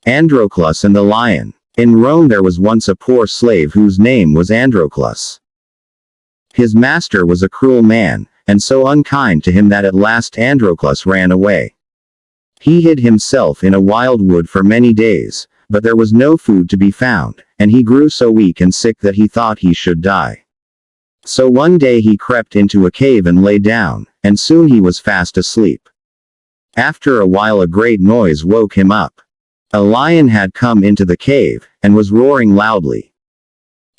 Androclus and the Lion. In Rome there was once a poor slave whose name was Androclus. His master was a cruel man, and so unkind to him that at last Androclus ran away. He hid himself in a wild wood for many days, but there was no food to be found, and he grew so weak and sick that he thought he should die. So one day he crept into a cave and lay down, and soon he was fast asleep. After a while a great noise woke him up. A lion had come into the cave, and was roaring loudly.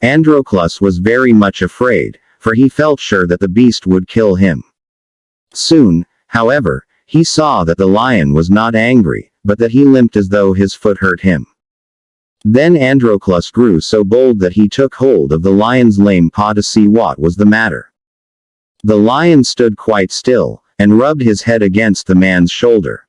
Androclus was very much afraid, for he felt sure that the beast would kill him. Soon, however, he saw that the lion was not angry, but that he limped as though his foot hurt him. Then Androclus grew so bold that he took hold of the lion's lame paw to see what was the matter. The lion stood quite still, and rubbed his head against the man's shoulder.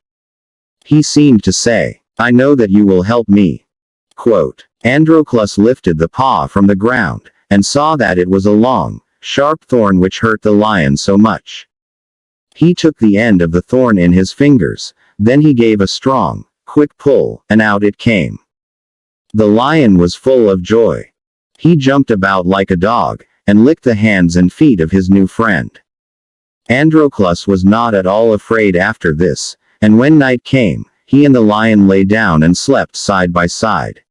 He seemed to say, "I know that you will help me." Quote. Androclus lifted the paw from the ground, and saw that it was a long, sharp thorn which hurt the lion so much. He took the end of the thorn in his fingers, then he gave a strong, quick pull, and out it came. The lion was full of joy. He jumped about like a dog, and licked the hands and feet of his new friend. Androclus was not at all afraid after this, and when night came, he and the lion lay down and slept side by side.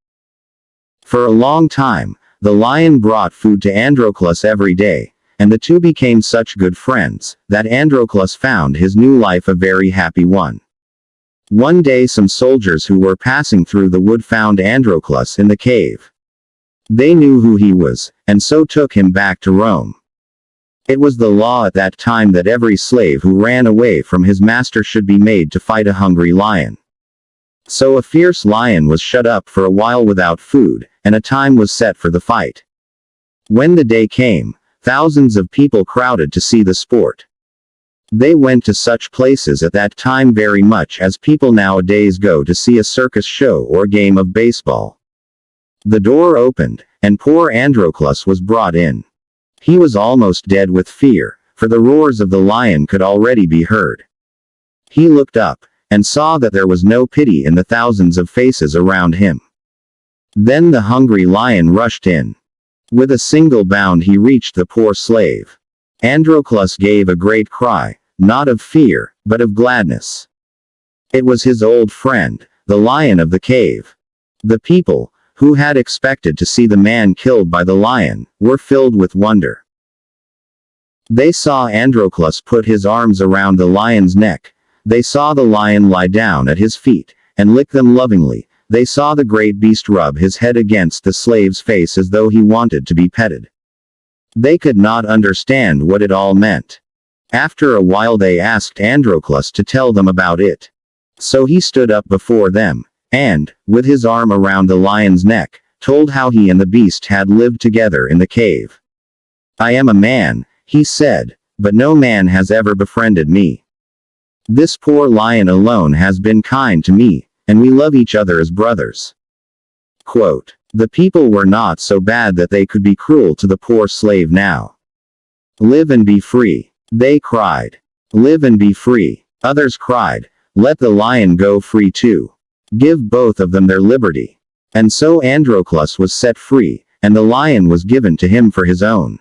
For a long time, the lion brought food to Androclus every day, and the two became such good friends, that Androclus found his new life a very happy one. One day some soldiers who were passing through the wood found Androclus in the cave. They knew who he was, and so took him back to Rome. It was the law at that time that every slave who ran away from his master should be made to fight a hungry lion. So a fierce lion was shut up for a while without food, and a time was set for the fight. When the day came, thousands of people crowded to see the sport. They went to such places at that time very much as people nowadays go to see a circus show or game of baseball. The door opened, and poor Androclus was brought in. He was almost dead with fear, for the roars of the lion could already be heard. He looked up, and saw that there was no pity in the thousands of faces around him. Then the hungry lion rushed in. With a single bound he reached the poor slave. Androclus gave a great cry, not of fear, but of gladness. It was his old friend, the lion of the cave. The people, who had expected to see the man killed by the lion, were filled with wonder. They saw Androclus put his arms around the lion's neck. They saw the lion lie down at his feet, and lick them lovingly. They saw the great beast rub his head against the slave's face as though he wanted to be petted. They could not understand what it all meant. After a while they asked Androclus to tell them about it. So he stood up before them, and, with his arm around the lion's neck, told how he and the beast had lived together in the cave. "I am a man," he said, "but no man has ever befriended me. This poor lion alone has been kind to me, and we love each other as brothers." Quote. The people were not so bad that they could be cruel to the poor slave now. "Live and be free," they cried. "Live and be free." Others cried, "Let the lion go free too. Give both of them their liberty." And so Androclus was set free, and the lion was given to him for his own.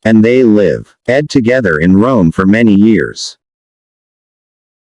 And they lived together in Rome for many years.